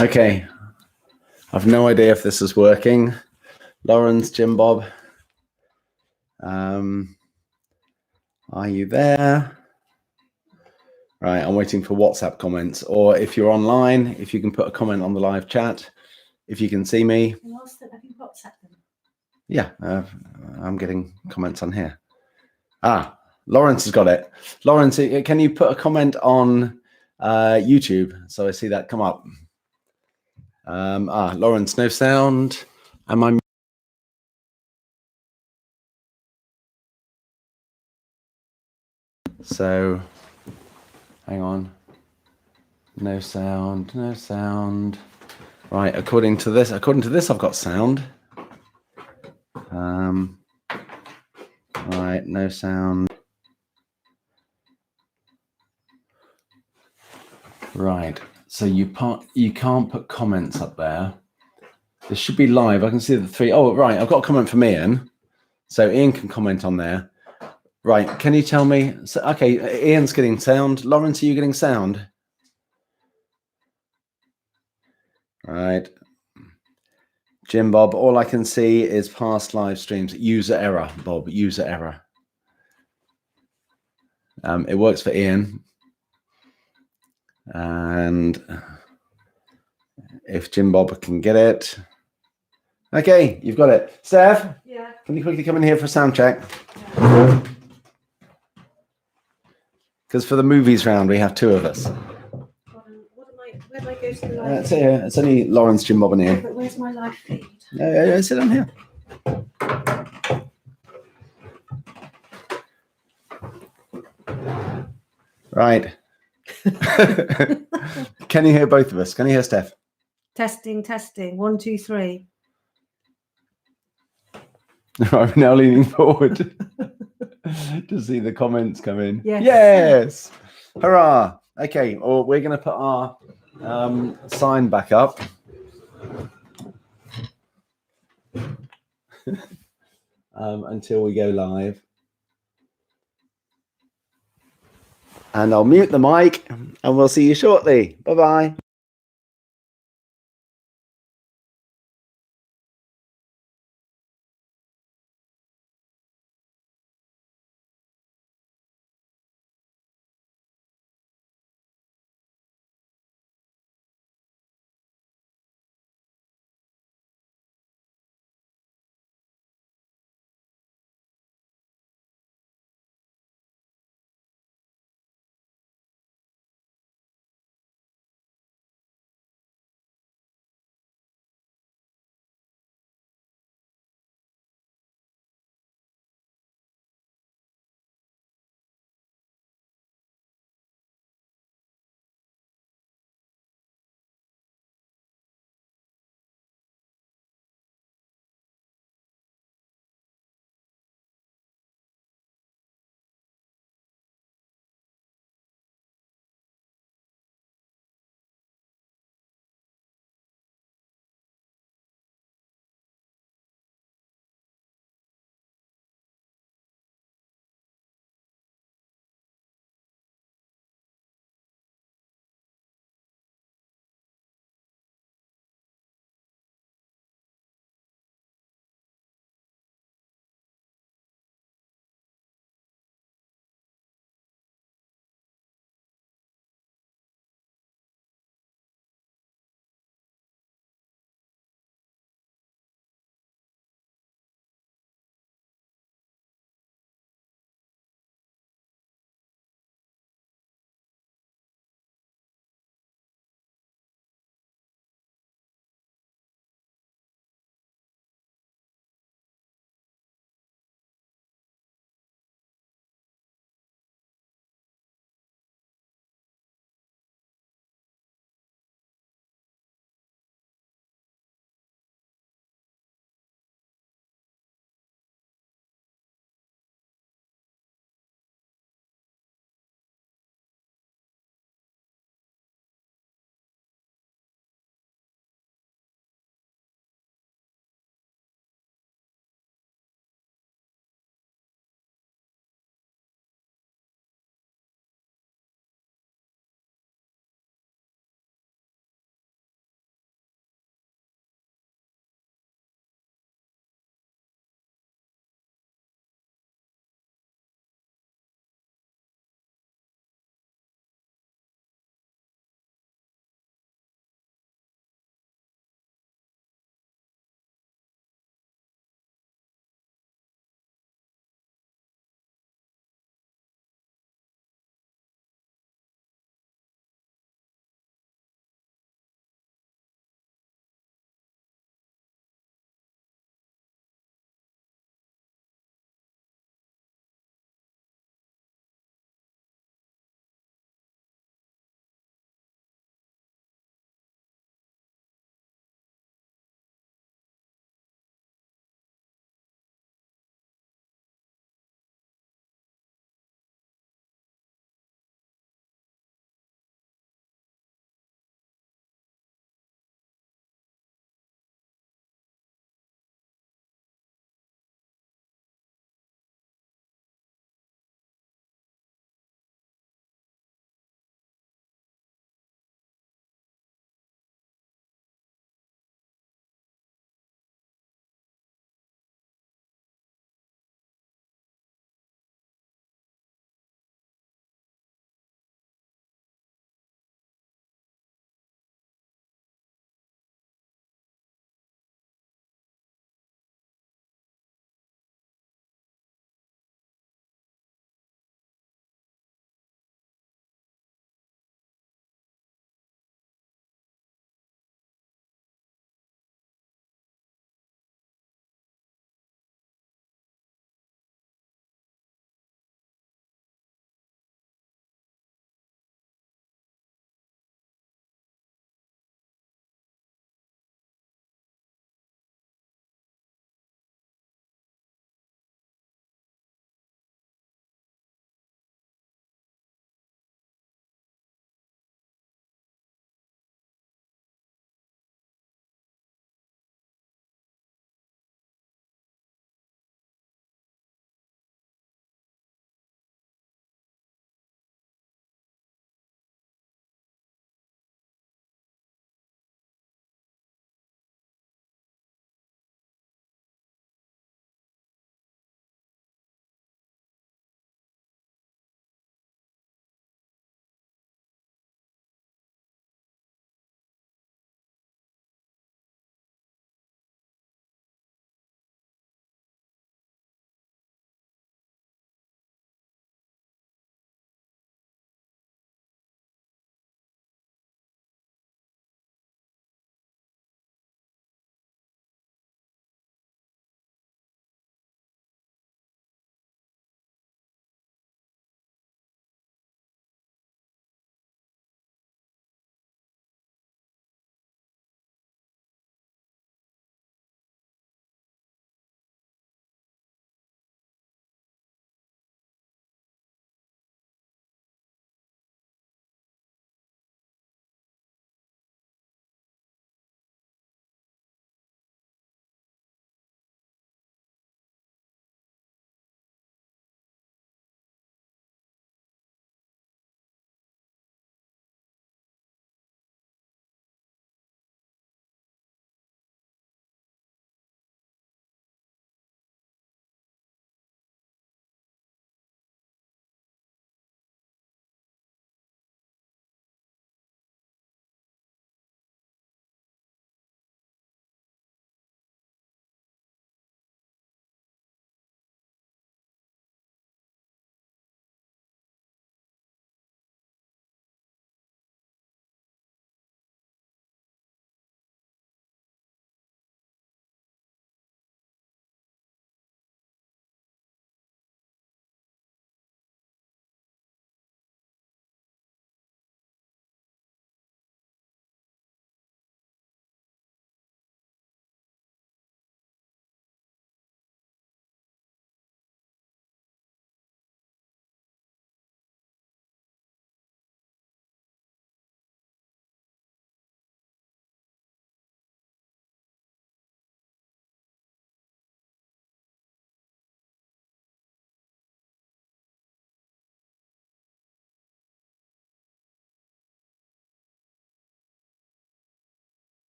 Okay, I've no idea if this is working. Lawrence, Jim Bob, are you there? Right, I'm waiting for WhatsApp comments, or if you're online, if you can put a comment on the live chat, if you can see me. Have you WhatsApp them? Yeah, I'm getting comments on here. Lawrence has got it. Lawrence, can you put a comment on YouTube so I see that come up? Lawrence, no sound. Am I? So, hang on. No sound, no sound. Right, according to this, I've got sound. Right, no sound. Right, so you can't put comments up there. This should be live. I can see the three. Oh, right, I've got a comment from Ian. So Ian can comment on there. Right, can you tell me? So, okay, Ian's getting sound. Lawrence, are you getting sound? Right. Jim Bob, all I can see is past live streams. User error, Bob, user error. It works for Ian. And if Jim Bob can get it. Okay, you've got it. Steph? Yeah. Can you quickly come in here for a sound check? Because for the movies round, we have two of us. Where do I go to the live It's here. It's only Lawrence, Jim Bob and Ian. But where's my live feed? Yeah, sit down here. Right. Can you hear both of us? Can you hear Steph? Testing. 1, 2, 3. I'm now leaning forward to see the comments come in. Yes. Yes. Hurrah. Okay, well, we're going to put our sign back up. Until we go live. And I'll mute the mic and we'll see you shortly. Bye-bye.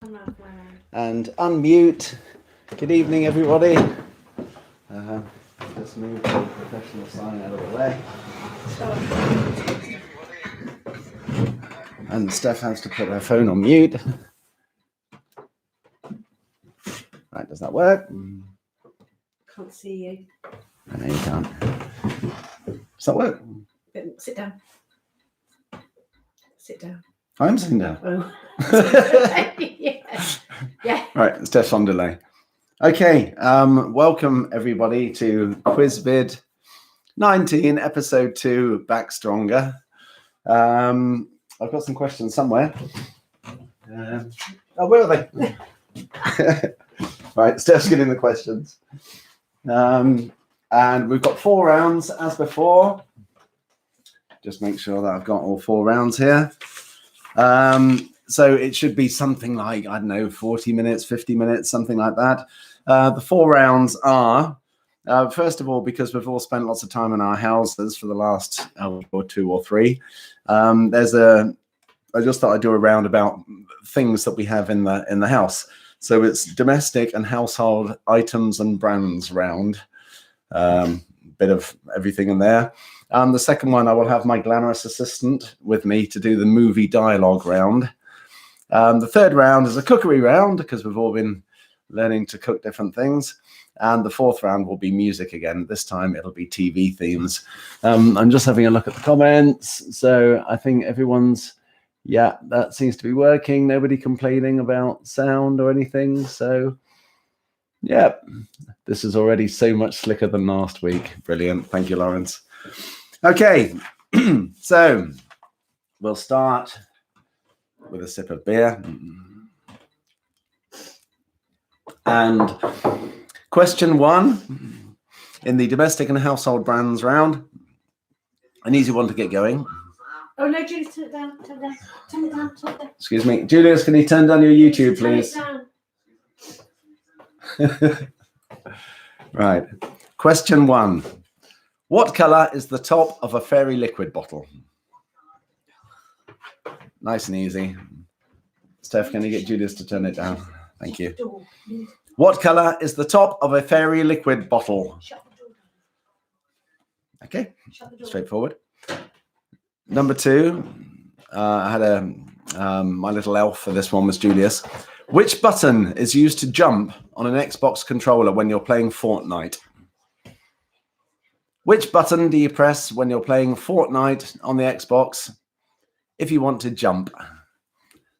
Come round, come round. And unmute. Good evening, everybody. Just move the professional sign out of the way. And Steph has to put her phone on mute. Right, does that work? Can't see you. I know you can't. Does that work? Sit down. Sit down. I'm sitting down. Oh. Yeah. Right, Steph's on delay. Okay, welcome everybody to quizVID-19, episode 2, Back Stronger. I've got some questions somewhere. Where are they? Right, Steph's getting the questions. And we've got 4 rounds as before. Just make sure that I've got all 4 rounds here. So it should be something like, I don't know, 40 minutes, 50 minutes, something like that. The 4 rounds are, first of all, because we've all spent lots of time in our houses for the last 2 or 3, I just thought I'd do a round about things that we have in the house. So it's domestic and household items and brands round. Bit of everything in there. The second one, I will have my glamorous assistant with me to do the movie dialogue round. The third round is a cookery round because we've all been learning to cook different things. And the 4th round will be music again. This time it'll be TV themes. I'm just having a look at the comments. So I think everyone's, yeah, that seems to be working. Nobody complaining about sound or anything. So, yeah, this is already so much slicker than last week. Brilliant. Thank you, Lawrence. Okay, so we'll start with a sip of beer. And question 1 in the domestic and household brands round. An easy one to get going. Oh no, Julius, turn it down, turn it down, turn it down, turn it down. Excuse me. Julius, can you turn down your YouTube, please? Turn it down. Right. Question 1. What colour is the top of a fairy liquid bottle? Nice and easy. Steph, can you get Julius to turn it down? Thank you. What colour is the top of a fairy liquid bottle? Okay, straightforward. Number 2, I had my little elf for this one was Julius. Which button is used to jump on an Xbox controller when you're playing Fortnite? Which button do you press when you're playing Fortnite on the Xbox if you want to jump?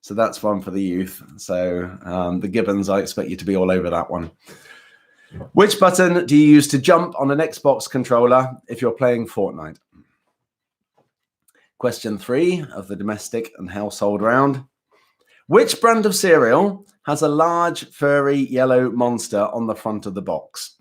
So that's one for the youth. So the Gibbons, I expect you to be all over that one. Which button do you use to jump on an Xbox controller if you're playing Fortnite? Question 3 of the domestic and household round. Which brand of cereal has a large furry yellow monster on the front of the box?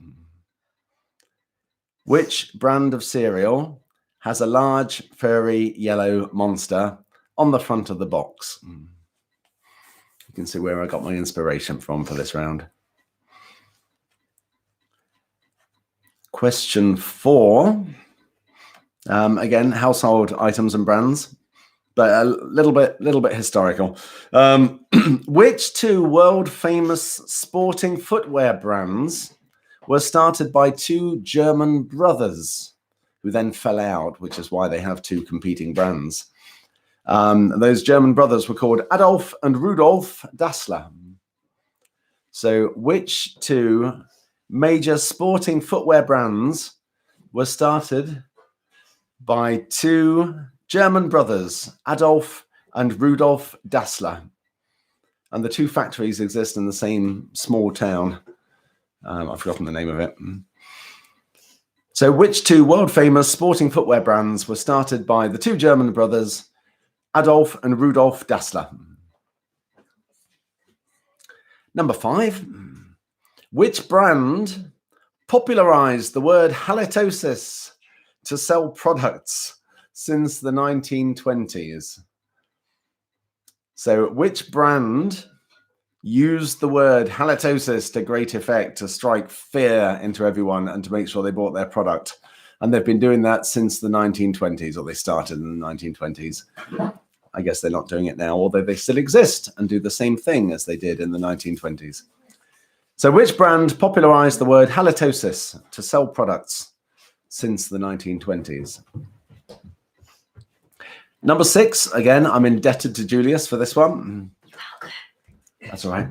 Which brand of cereal has a large furry yellow monster on the front of the box? You can see where I got my inspiration from for this round. Question 4. Again, household items and brands, but a little bit historical. Which 2 world famous sporting footwear brands were started by 2 German brothers who then fell out, which is why they have 2 competing brands. Those German brothers were called Adolf and Rudolf Dassler. So which 2 major sporting footwear brands were started by 2 German brothers, Adolf and Rudolf Dassler? And the 2 factories exist in the same small town. I've forgotten the name of it. So which 2 world famous sporting footwear brands were started by the 2 German brothers, Adolf and Rudolf Dassler? Number 5. Which brand popularized the word halitosis to sell products since the 1920s? So which brand used the word halitosis to great effect to strike fear into everyone and to make sure they bought their product? And they've been doing that since the 1920s, or they started in the 1920s. I guess they're not doing it now, although they still exist and do the same thing as they did in the 1920s. So which brand popularized the word halitosis to sell products since the 1920s? Number 6, again, I'm indebted to Julius for this one. That's all right.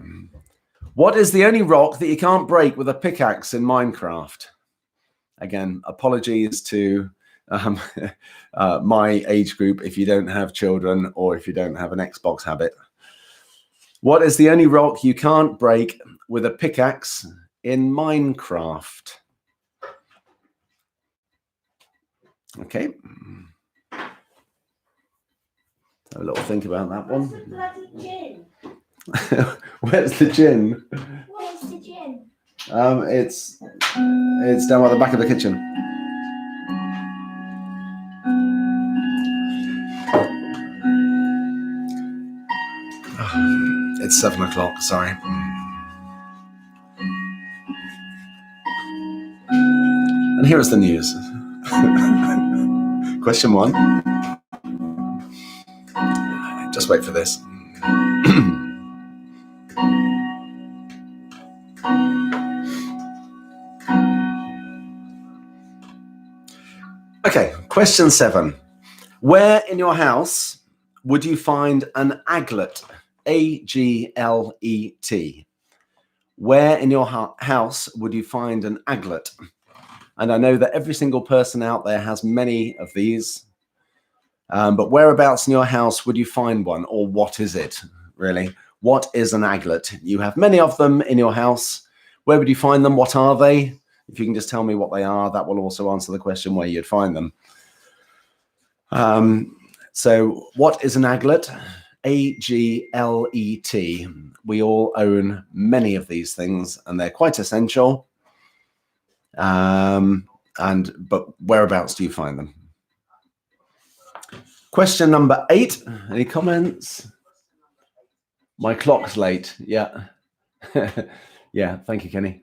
What is the only rock that you can't break with a pickaxe in Minecraft? Again, apologies to my age group if you don't have children or if you don't have an Xbox habit. What is the only rock you can't break with a pickaxe in Minecraft? Okay. Have a little think about that one. Where's the bloody gin? Where's the gin? Where's the gin? It's down at the back of the kitchen. It's 7 o'clock, sorry. And here is the news. Question 1. Just wait for this. Okay, question 7. Where in your house would you find an aglet? A-G-L-E-T. Where in your house would you find an aglet? And I know that every single person out there has many of these. But whereabouts in your house would you find one? Or what is it, really? What is an aglet? You have many of them in your house. Where would you find them? What are they? If you can just tell me what they are, that will also answer the question where you'd find them. So what is an aglet? A-G-L-E-T. We all own many of these things, and they're quite essential. But whereabouts do you find them? Question number 8. Any comments? My clock's late. Yeah. Yeah, thank you, Kenny.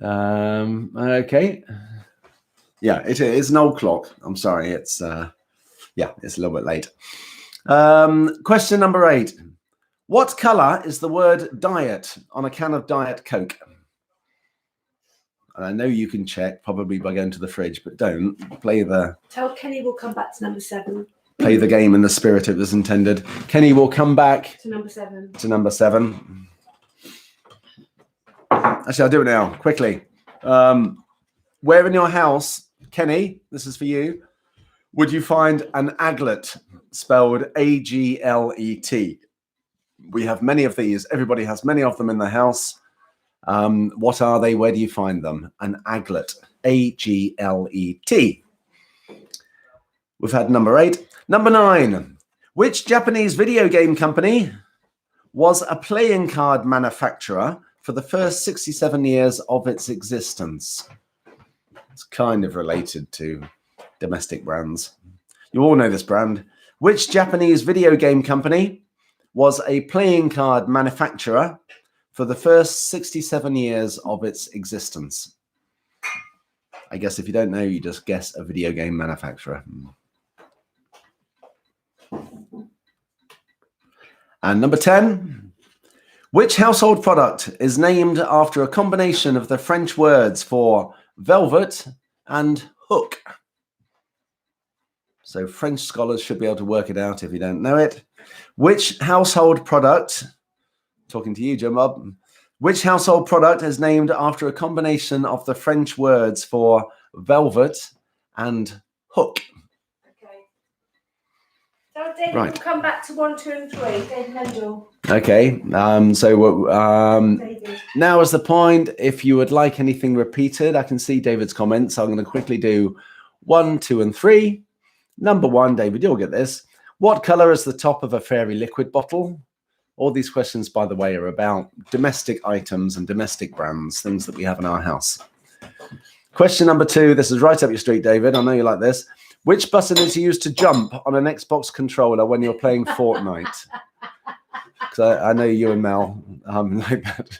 Okay. Yeah, it is an old clock. I'm sorry. It's it's a little bit late. Question number 8. What color is the word diet on a can of Diet Coke? And I know you can check probably by going to the fridge, but don't play the... Tell Kenny we'll come back to number 7. Play the game in the spirit it was intended. Kenny will come back to number 7. To number 7. Actually, I'll do it now, quickly. Where in your house, Kenny, this is for you, would you find an aglet, spelled A-G-L-E-T? We have many of these. Everybody has many of them in the house. What are they? Where do you find them? An aglet, A-G-L-E-T. We've had number 8. Number 9. Which Japanese video game company was a playing card manufacturer for the first 67 years of its existence? It's kind of related to domestic brands. You all know this brand. Which Japanese video game company was a playing card manufacturer for the first 67 years of its existence? I guess if you don't know, you just guess a video game manufacturer. And number 10. Which household product is named after a combination of the French words for velvet and hook? So French scholars should be able to work it out if you don't know it. Which household product, talking to you, Jim Bob, which household product is named after a combination of the French words for velvet and hook? So David, Right. We'll come back to 1, 2, and 3. David Mendel. Okay. Now is the point. If you would like anything repeated, I can see David's comments. I'm going to quickly do 1, 2, and 3. Number 1, David, you'll get this. What color is the top of a fairy liquid bottle? All these questions, by the way, are about domestic items and domestic brands, things that we have in our house. Question number 2. This is right up your street, David. I know you like this. Which button is used to jump on an Xbox controller when you're playing Fortnite? Because I know you and Mel like that.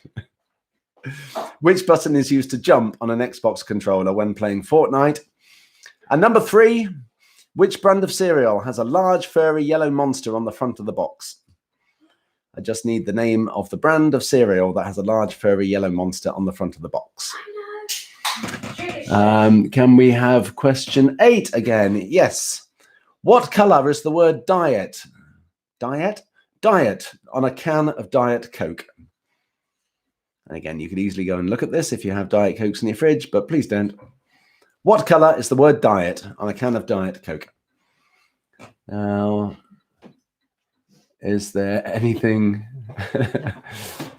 Which button is used to jump on an Xbox controller when playing Fortnite? And number 3, Which brand of cereal has a large, furry, yellow monster on the front of the box? I just need the name of the brand of cereal that has a large, furry, yellow monster on the front of the box. Can we have question 8 again? Yes. What color is the word diet? Diet? Diet on a can of Diet Coke. And again, you could easily go and look at this if you have Diet Cokes in your fridge, but please don't. What color is the word diet on a can of Diet Coke? Now, is there anything?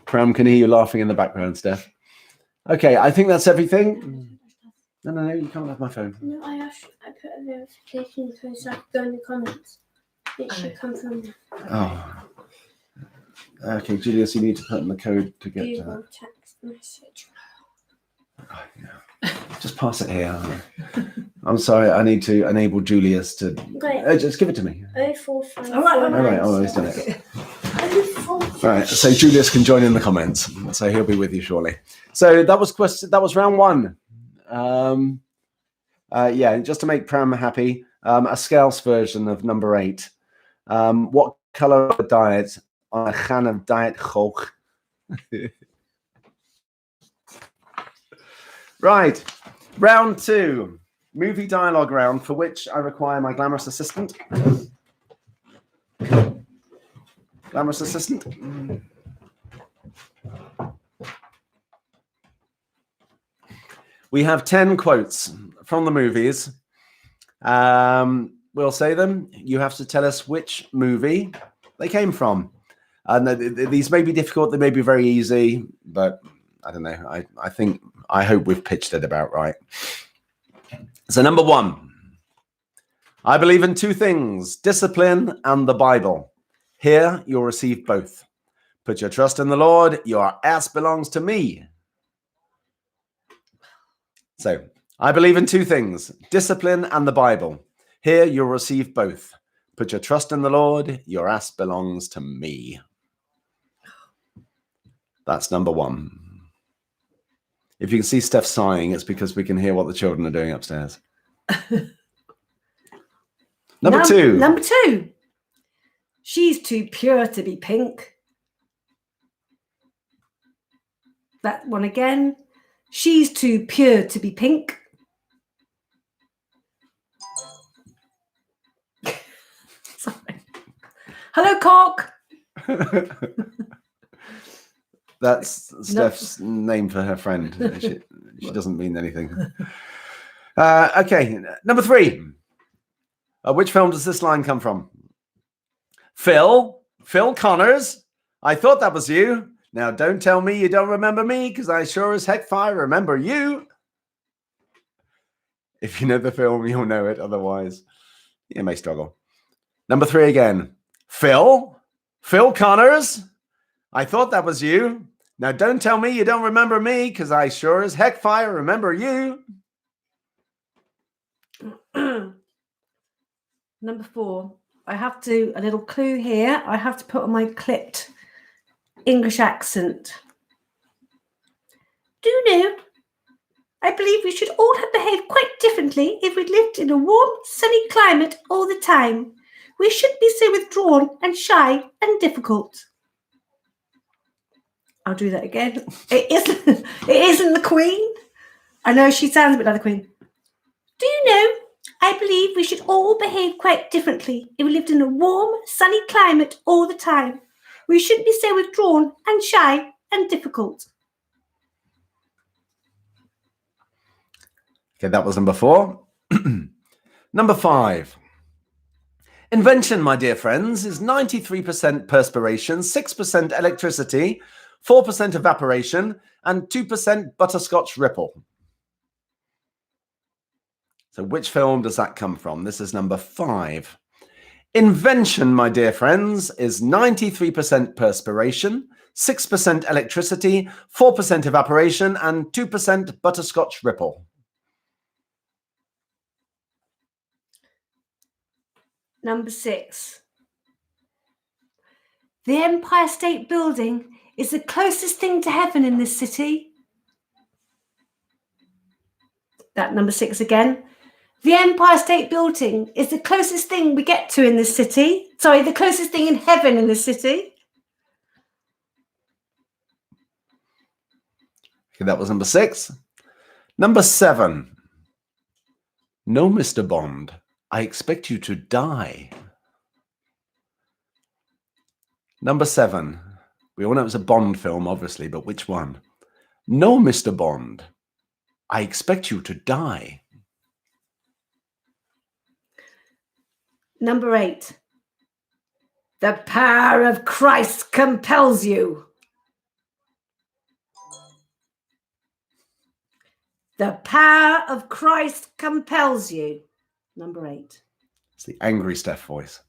Pram can hear you laughing in the background, Steph. Okay, I think that's everything. No, you can't have my phone. No, I put a verification code so I could go in the comments. It should come from there. Oh. Okay, Julius, you need to put in the code to get Google text message. Oh, yeah. Just pass it here. I'm sorry, I need to enable Julius to... just give it to me. 045. All right, he's done it. 045. Right, so Julius can join in the comments. So he'll be with you shortly. So that was round 1. Yeah, just to make Pram happy, a Scouse version of number 8. What colour of diet on a can of Diet Coke? Right, round 2, movie dialogue round, for which I require my glamorous assistant. Glamorous assistant. We have 10 quotes from the movies. We'll say them. You have to tell us which movie they came from. And these may be difficult, they may be very easy, but I don't know. I hope we've pitched it about right. So number 1, I believe in 2 things, discipline and the Bible. Here you'll receive both. Put your trust in the Lord, your ass belongs to me. So I believe in 2 things, discipline and the Bible. Here you'll receive both. Put your trust in the Lord, your ass belongs to me. That's number 1. If you can see Steph sighing, it's because we can hear what the children are doing upstairs. Number 2. Number 2. She's too pure to be pink. That one again. She's too pure to be pink. Sorry. Hello, cock. That's Steph's name for her friend. She doesn't mean anything. Okay, number 3. Which film does this line come from? Phil Connors, I thought that was you. Now don't tell me you don't remember me, because I sure as heck fire remember you. If you know the film, you'll know it. Otherwise, you may struggle. Number 3 again. Phil Connors, I thought that was you. Now don't tell me you don't remember me, because I sure as heck fire remember you. Number 4. I have to, a little clue here. I have to put on my clipped English accent. Do you know, I believe we should all have behaved quite differently if we'd lived in a warm, sunny climate all the time. We shouldn't be so withdrawn and shy and difficult. I'll do that again. It isn't the Queen. I know she sounds a bit like the Queen. Do you know, I believe we should all behave quite differently if we lived in a warm, sunny climate all the time. We shouldn't be so withdrawn and shy and difficult. Okay, that was number 4. Number 5. Invention, my dear friends, is 93% perspiration, 6% electricity, 4% evaporation, and 2% butterscotch ripple. So which film does that come from? This is number 5. Invention, my dear friends, is 93% perspiration, 6% electricity, 4% evaporation, and 2% butterscotch ripple. Number 6. The Empire State Building is the closest thing to heaven in this city. That number 6 again. The Empire State Building is the closest thing we get to in this city. Sorry, the closest thing in heaven in this city. Okay, that was number 6. Number 7. No, Mr. Bond, I expect you to die. Number 7. We all know it's a Bond film, obviously, but which one? No, Mr. Bond, I expect you to die. Number 8. The power of Christ compels you. The power of Christ compels you. Number 8. It's the angry Steph voice.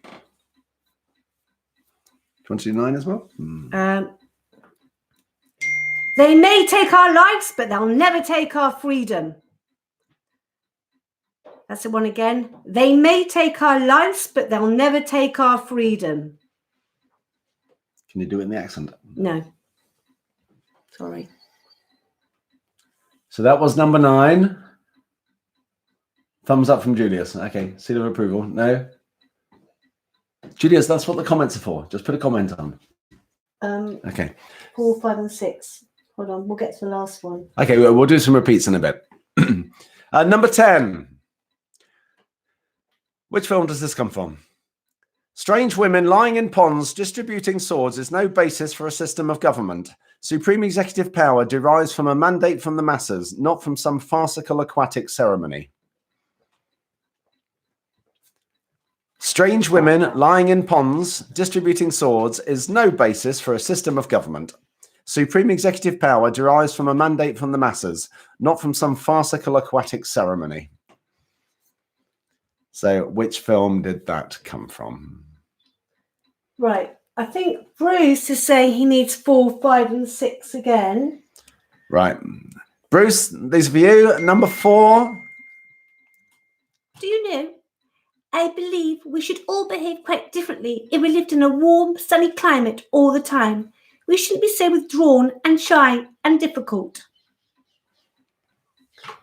Do you want to do 9 as well? They may take our lives, but they'll never take our freedom. That's the one again. They may take our lives, but they'll never take our freedom. Can you do it in the accent? No. Sorry. So that was number 9. Thumbs up from Julius. Okay, seal of approval. No? Julius, that's what the comments are for. Just put a comment on. Okay. 4, 5, and 6. Hold on, we'll get to the last one. Okay, we'll do some repeats in a bit. Number 10. Which film does this come from? Strange women lying in ponds distributing swords is no basis for a system of government. Supreme executive power derives from a mandate from the masses, not from some farcical aquatic ceremony. Strange women lying in ponds distributing swords is no basis for a system of government. Supreme executive power derives from a mandate from the masses, not from some farcical aquatic ceremony. So which film did that come from? Right. I think Bruce is saying he needs 4, 5, and 6 again. Right. Bruce, these are for you. Number 4. Do you know, I believe we should all behave quite differently if we lived in a warm, sunny climate all the time. We shouldn't be so withdrawn and shy and difficult.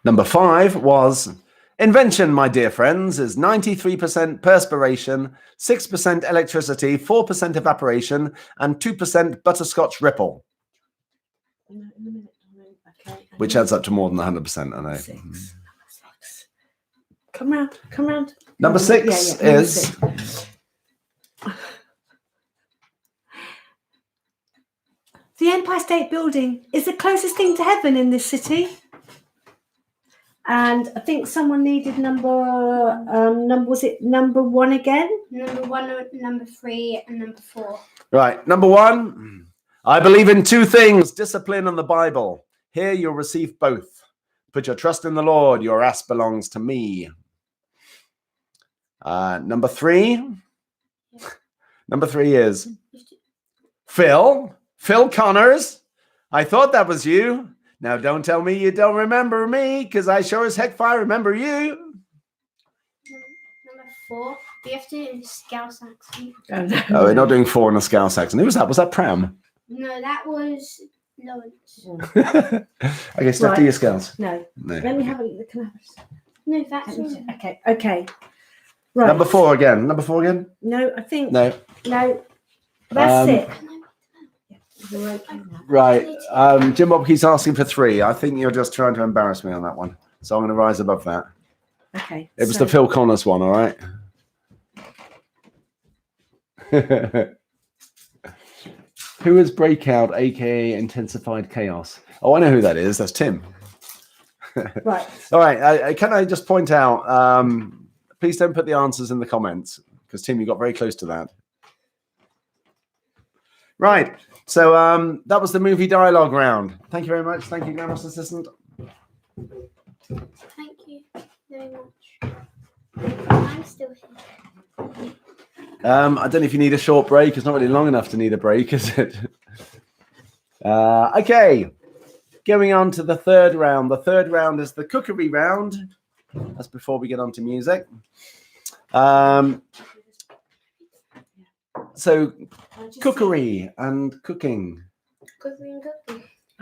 Number 5 was... Invention, my dear friends, is 93% perspiration, 6% electricity, 4% evaporation, and 2% butterscotch ripple. Okay. Which adds up to more than 100%, I know. 6. Come round. Number 6 is... Number 6. The Empire State Building is the closest thing to heaven in this city. And I think someone needed number was it number 1 again? Number 1, number 3, and number 4. Right, number 1. I believe in 2 things, discipline and the Bible. Here you'll receive both. Put your trust in the Lord. Your ass belongs to me. Number 3. Number 3 is Phil Connors. I thought that was you. Now, don't tell me you don't remember me, because I sure as heck I remember you. Number 4. Do you have to do it in Scouse accent? Oh, we're not doing 4 in a Scouse accent. Who was that? Was that Pram? No, that was Lawrence. Okay, Steph, do your Scouse. No. Let me have a look. No, that's Okay. Right. Number 4 again. No, I think. No. That's it. Right. Jim Bob keeps asking for 3. I think you're just trying to embarrass me on that one. So I'm going to rise above that. Okay. It was the Phil Connors one, all right? Who is Breakout, aka Intensified Chaos? Oh, I know who that is. That's Tim. Right. All right. Can I just point out, please don't put the answers in the comments, because Tim, you got very close to that. Right. So that was the movie dialogue round. Thank you very much. Thank you, Grandma's Assistant. Thank you very much. I'm still here. I don't know if you need a short break. It's not really long enough to need a break, is it? Okay. Going on to the 3rd round. The 3rd round is the cookery round. That's before we get on to music. So, cookery and cooking. Cooking.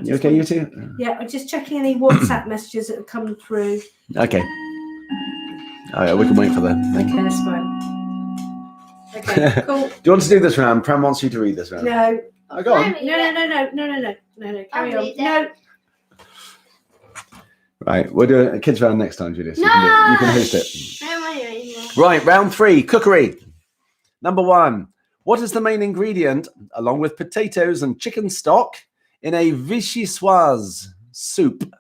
You okay, you two? Yeah, I'm just checking any WhatsApp messages that have come through. Okay. Oh yeah, we can wait for the. Okay, that's fine. Okay, cool. Do you want to do this round? Pram wants you to read this round. No. Oh, go on. No. Carry on. No. Right, we'll do a kids round next time, Julius. You can host it. I don't want to do it anymore. Right, round 3, cookery. Number 1. What is the main ingredient, along with potatoes and chicken stock, in a vichyssoise soup?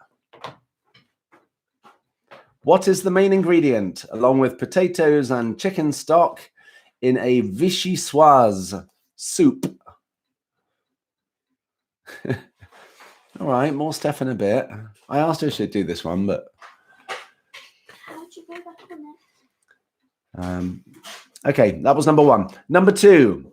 What is the main ingredient, along with potatoes and chicken stock, in a vichyssoise soup? All right, more stuff in a bit. I asked her if she'd do this one, but... How'd you go back on it? Okay, that was number 1. Number 2.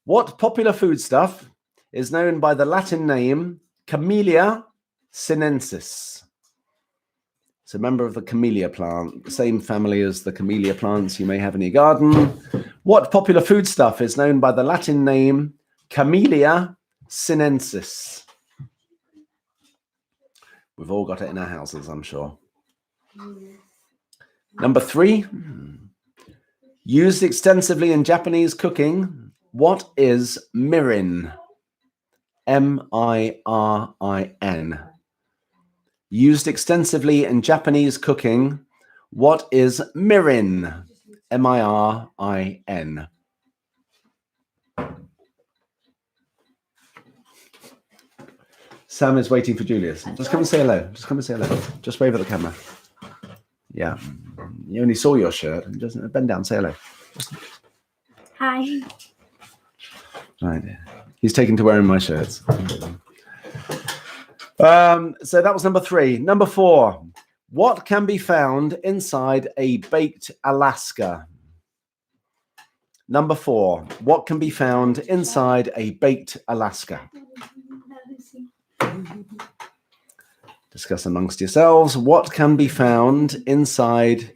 What popular foodstuff is known by the Latin name Camellia sinensis? It's a member of the camellia plant, the same family as the camellia plants you may have in your garden. What popular foodstuff is known by the Latin name Camellia sinensis? We've all got it in our houses, I'm sure. Number 3. Used extensively in Japanese cooking, what is mirin? M-I-R-I-N. Used extensively in Japanese cooking, what is mirin? M-I-R-I-N. Sam is waiting for Julius. Just come and say hello. Just come and say hello. Just wave at the camera. Yeah. You only saw your shirt. Just bend down, say hello. Hi. Right. He's taken to wearing my shirts. So that was number 3. Number 4. What can be found inside a baked Alaska? Number 4. What can be found inside a baked Alaska? Discuss amongst yourselves. What can be found inside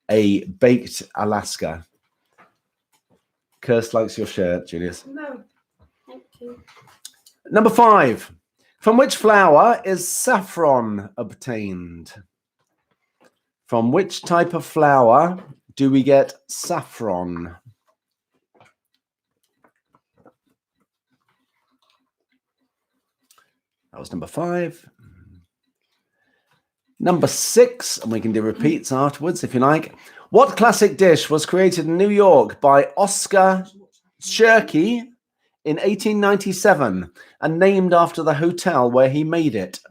a baked Alaska? Kirst likes your shirt, Julius. No. Thank you. Number 5. From which flower is saffron obtained? From which type of flower do we get saffron? That was number 5. Number 6, and we can do repeats afterwards if you like. What classic dish was created in New York by Oscar Cherky in 1897 and named after the hotel where he made it?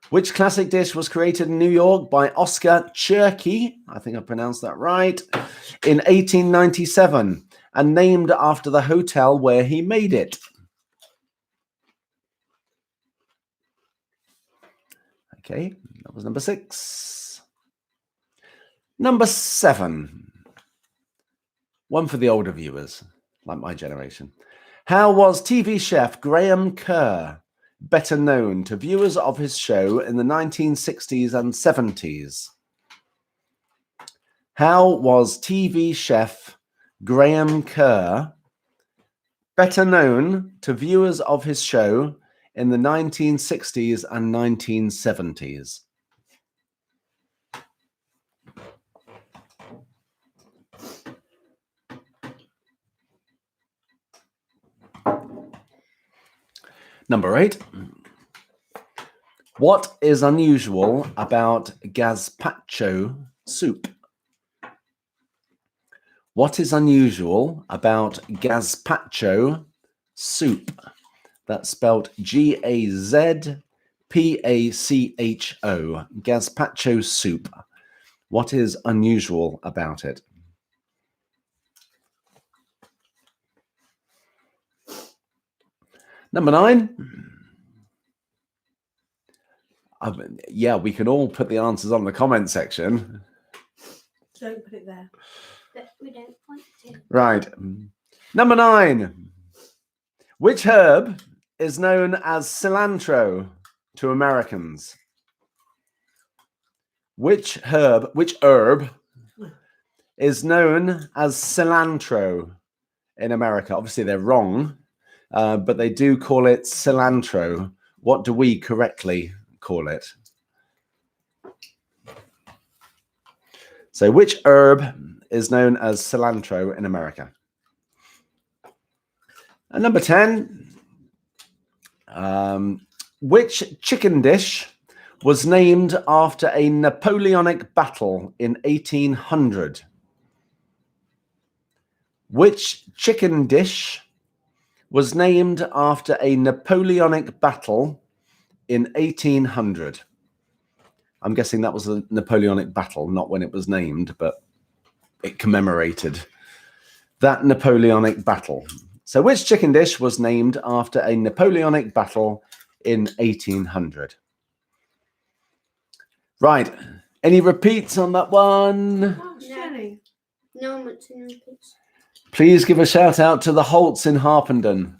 Which classic dish was created in New York by Oscar Cherky, I think I pronounced that right, in 1897 and named after the hotel where he made it? Okay, that was number 6. Number 7. One for the older viewers, like my generation. How was TV chef Graham Kerr better known to viewers of his show in the 1960s and 70s? How was TV chef Graham Kerr better known to viewers of his show in the 1960s and 1970s? Number 8. What is unusual about gazpacho soup? What is unusual about gazpacho soup? That's spelled G-A-Z-P-A-C-H-O. Gazpacho soup. What is unusual about it? Number 9. Yeah, we can all put the answers on the comment section. Don't put it there. But we don't want to. Right. Number 9. Which herb is known as cilantro to Americans? Which herb is known as cilantro in America? Obviously, they're wrong, but they do call it cilantro. What do we correctly call it? So which herb is known as cilantro in America? And number 10, which chicken dish was named after a Napoleonic battle in 1800? Which chicken dish was named after a Napoleonic battle in 1800? I'm guessing that was a Napoleonic battle, not when it was named, but it commemorated that Napoleonic battle. So which chicken dish was named after a Napoleonic battle in 1800? Right. Any repeats on that one? Oh, Shelley. No one wants any repeats. Please give a shout out to the Holts in Harpenden.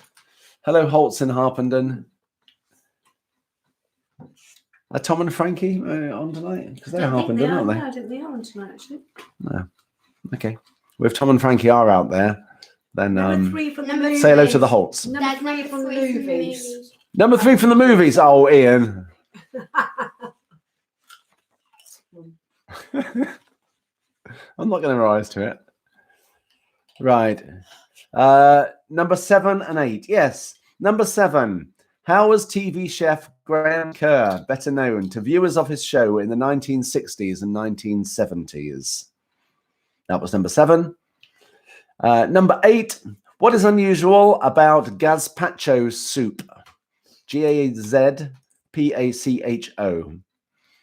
Hello, Holts in Harpenden. Are Tom and Frankie on tonight? Because they're Harpenden, aren't they? No, I don't think they are on tonight, actually. No. Okay. Well, if Tom and Frankie are out there, then Number 3 from the number movies. say hello to the Holts. Number Dad, 3 from the movies. Number 3 from the movies. Oh, Ian. I'm not going to rise to it. Right. Number 7 and 8. Yes. Number 7. How was TV chef Graham Kerr better known to viewers of his show in the 1960s and 1970s? That was number 7. Number 8. What is unusual about gazpacho soup? Gazpacho.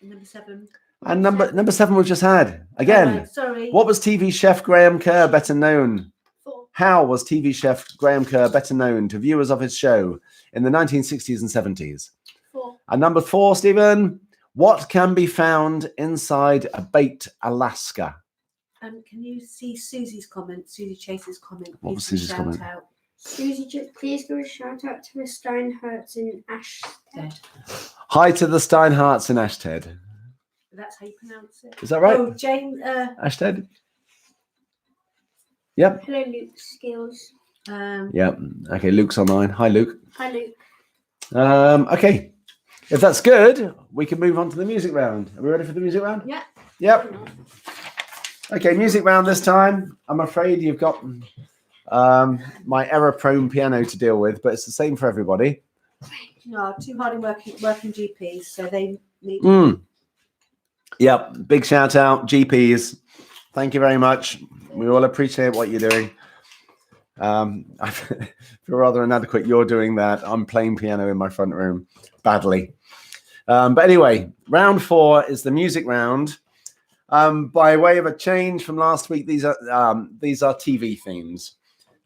Number 7. And number 7 we've just had. Again, Right, sorry. what was TV chef Graham Kerr better known? 4. How was TV chef Graham Kerr better known to viewers of his show in the 1960s and 70s? 4. And number 4, Stephen, what can be found inside a baked Alaska? Can you see Susie's comment? Susie Chase's comment. What was Please Susie's shout comment? out. Susie, please give a shout out to the Steinhertz in Ashstead. Dead. Hi to the Steinharts in Ashted. That's how you pronounce it. Is that right? Oh, James. Ashted? Yep. Hello, Luke Skills. Yep. Okay, Luke's online. Hi, Luke. Hi, Luke. Okay. If that's good, we can move on to the music round. Are we ready for the music round? Yeah. Yep. Okay, music round this time. I'm afraid you've got my error-prone piano to deal with, but it's the same for everybody. No, too hard in working GPs, so they need. Yep. Big shout out, GPs. Thank you very much. We all appreciate what you're doing. I feel rather inadequate. You're doing that. I'm playing piano in my front room badly. But anyway, round 4 is the music round. By way of a change from last week, these are TV themes.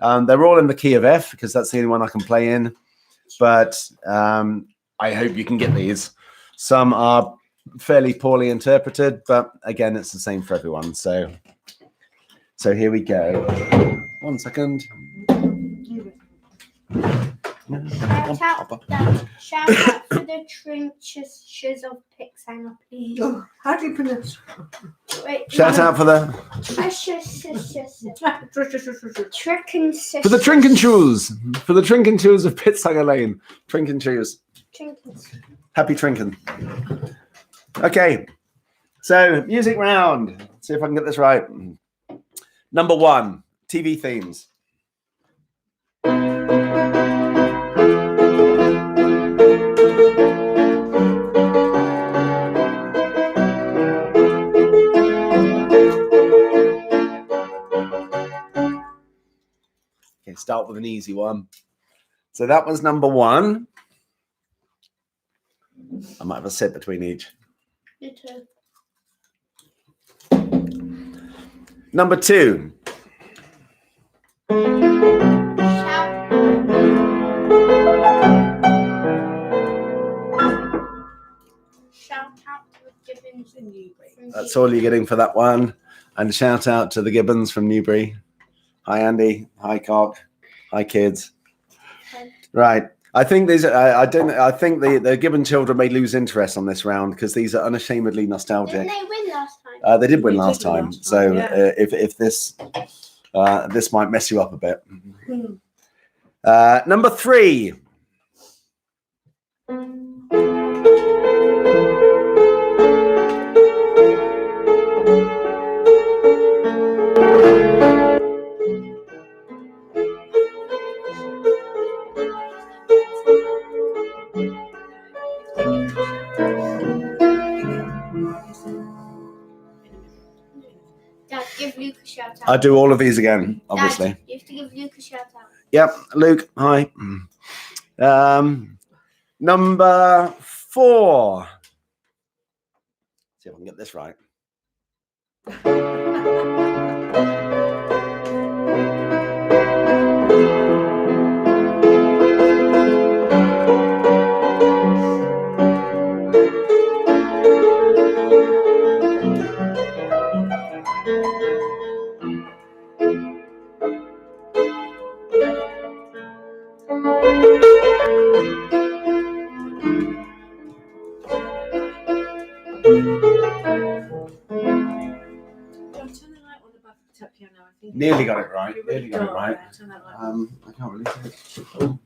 They're all in the key of F because that's the only one I can play in. But I hope you can get these. Some are fairly poorly interpreted, but again, it's the same for everyone. So here we go. 1 second. Shout out for the trenches of Pixhanger, please. Oh, how do you pronounce? Wait, Shout out for the Trinken for the Trinken shoes. For the Trinken shoes of Pitsanger Lane. Trinken shoes. Happy Trinken. Okay. So music round. Let's see if I can get this right. Number 1, TV themes. Okay, start with an easy one. So that was number 1. I might have a set between each. You too. Number 2. Shout out to the Gibbons in Newbury. That's all you're getting for that one. And shout out to the Gibbons from Newbury. Hi, Andy. Hi, Cock. Hi, kids. Hi. Right. I think these. I think the Gibbon children may lose interest on this round because these are unashamedly nostalgic. Didn't they win last time? They did win They last did win time. last time, So yeah. if this might mess you up a bit. Hmm. Number 3. Dad, give Luke a shout out. I do all of these again, obviously. Dad, you have to give Luke a shout out. Yep, Luke, hi. Number 4. See if I can get this right. Nearly got it right. Nearly got it right. I can't really see it. Oh.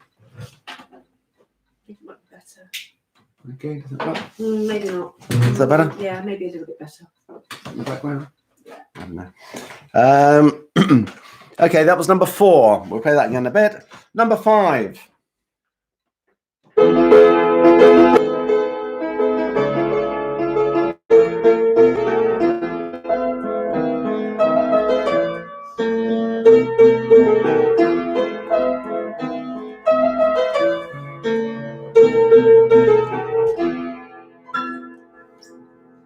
It might be better. Okay, is that right? Maybe not. Is that better? Yeah, maybe a little bit better. In the background? I don't know. Okay, that was number 4. We'll play that again in a bit. Number 5.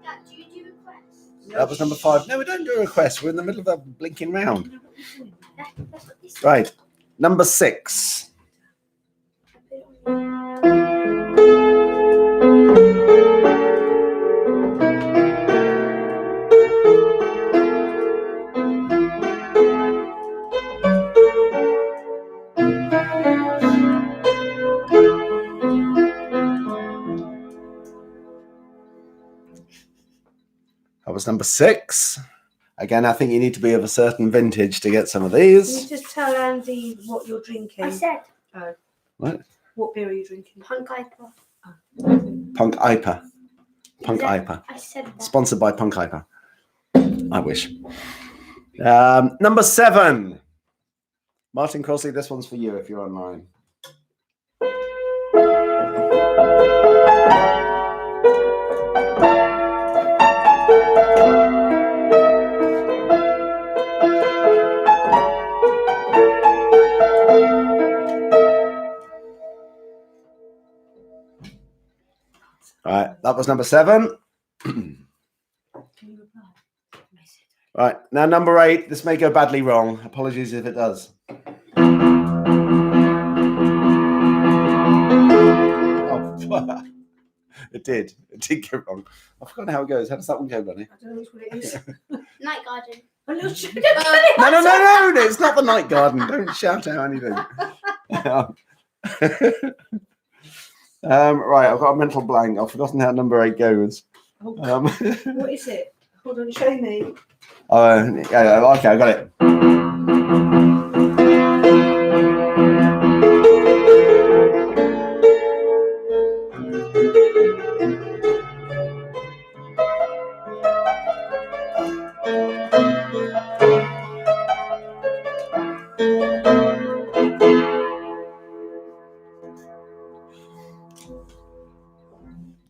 Dad, do you do requests? That was number 5. No, we don't do a request. We're in the middle of a blinking round. That's what this Right. Number 6. That was number 6. Again, I think you need to be of a certain vintage to get some of Can these. you just tell Andy what you're drinking? I said What? What beer are you drinking? Punk IPA. Punk IPA. Punk Is that- IPA. I said that. Sponsored by Punk IPA. I wish. Number 7. Martin Crossley, this one's for you if you're online. All right, that was number 7. Can you reply? Right, now number 8. This may go badly wrong. Apologies if it does. Oh, it did. It did go wrong. I've forgotten how it goes. How does that one go, Bunny? I don't know which one it is. Night Garden. A little shit. No, it's not the night garden. Don't shout out anything. Right, I've got a mental blank. I've forgotten how number 8 goes. What is it? Hold on, show me. Yeah, okay, I got it.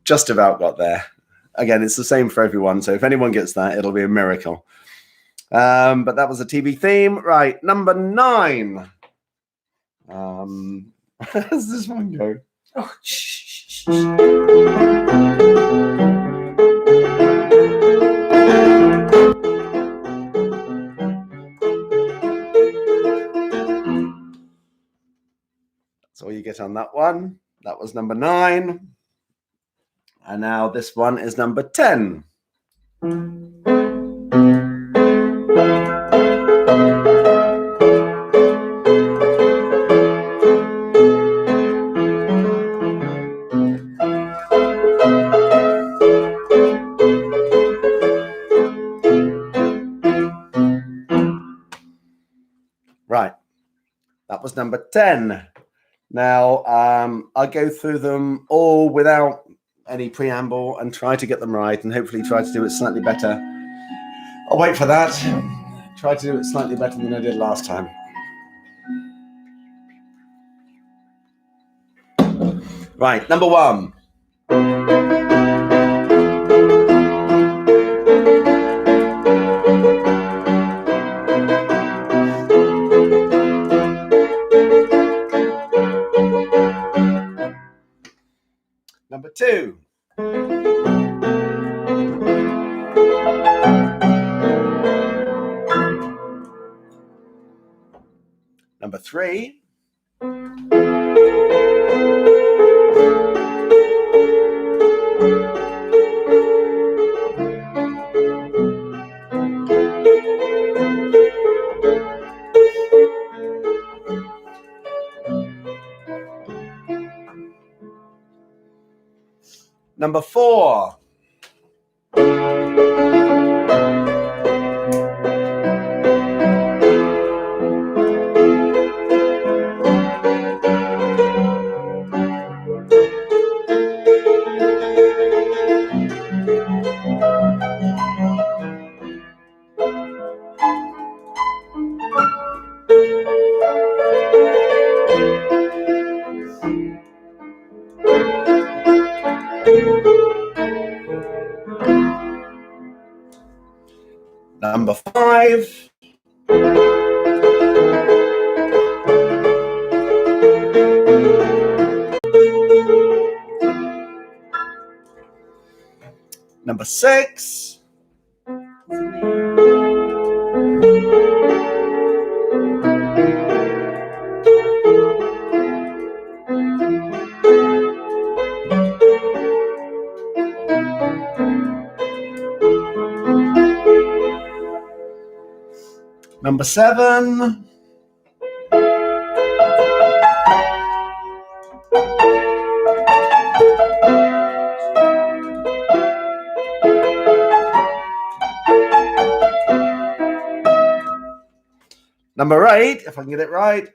Just about got there. Again, it's the same for everyone. So if anyone gets that, it'll be a miracle. But that was a TV theme. Right, number 9. How does this one go? Oh, shh. That's all you get on that one. That was number 9. And now this one is number 10. Right. That was number 10. Now, I'll go through them all without any preamble and try to get them right and hopefully try to do it slightly better. I'll wait for that. Try to do it slightly better than I did last time. Right, number 1. 2. Number 3. Number 4. Number 5. Number 6. Number 7. Number 8, if I can get it right.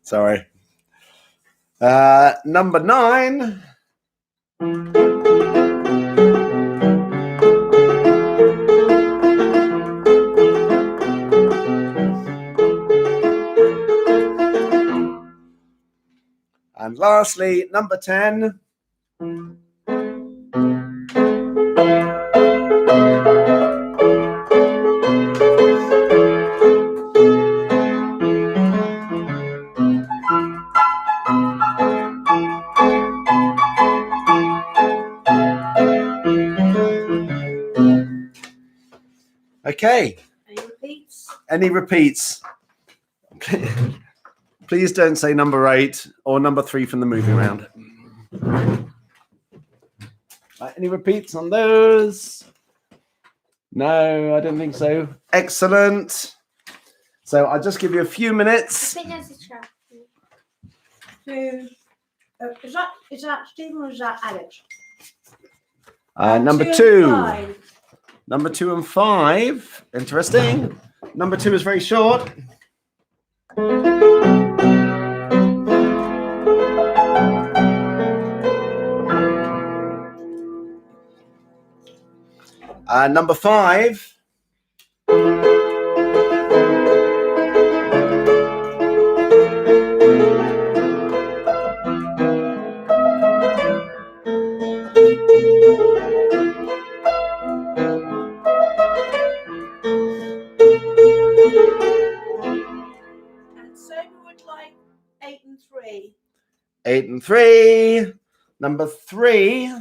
Sorry. Number 9. And lastly, number 10. Okay. Any repeats? Any repeats? Okay. Please don't say number 8 or number 3 from the movie round. Any repeats on those? No, I don't think so. Excellent. So I'll just give you a few I minutes. think there's a trap. Two. Is that Stephen or is that Alex? Number 2 and 2. 5. Number 2 and 5. Interesting. Number 2 is very short. Number 5. And so we would like 8 and 3. 8 and 3. Number 3.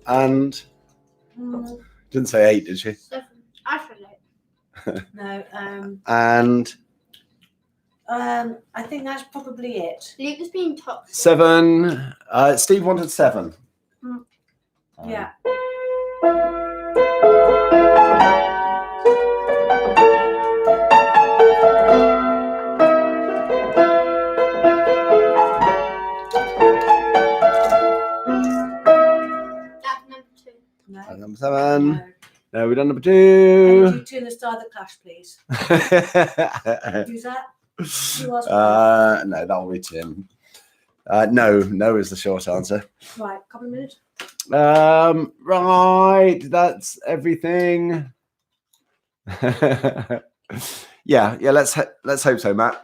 And didn't say 8, did she? 7. I feel it. No. And I think that's probably it. Luke has been toxic. 7. Steve wanted 7. Yeah. we've done number And do 2. two in the star of the clash, please. Who's that? Who asked No, that'll be Tim. No is the short answer. Right, couple of minutes. Right, that's everything. yeah. Let's hope so, Matt.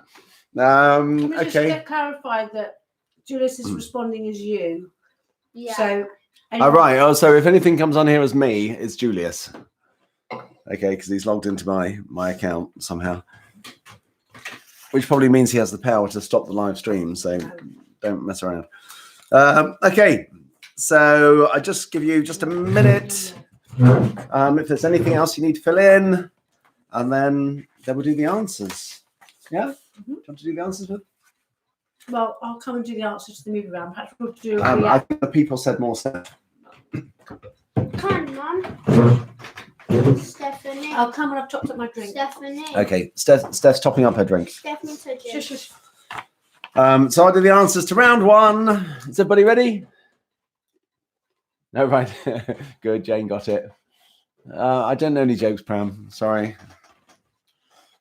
Can we just Okay. get clarified that Julius is responding as you? Yeah. So. All right. Oh, so if anything comes on here as me, it's Julius. Okay, because he's logged into my account somehow, which probably means he has the power to stop the live stream. So don't mess around. Okay. So I just give you just a minute. If there's anything else you need to fill in, and then we'll do the answers. Yeah? Do you want to do the answers with? Well, I'll come and do the answers to the movie round. Perhaps we'll do I think the people said more stuff. Come on, Mum. Stephanie. I'll come when I've topped up my drink. Stephanie. Okay, Steph's topping up her drink. Stephanie said Shush, yes. shush. So I'll do the answers to round 1. Is everybody ready? No, right. Good, Jane got it. I don't know any jokes, Pram. Sorry.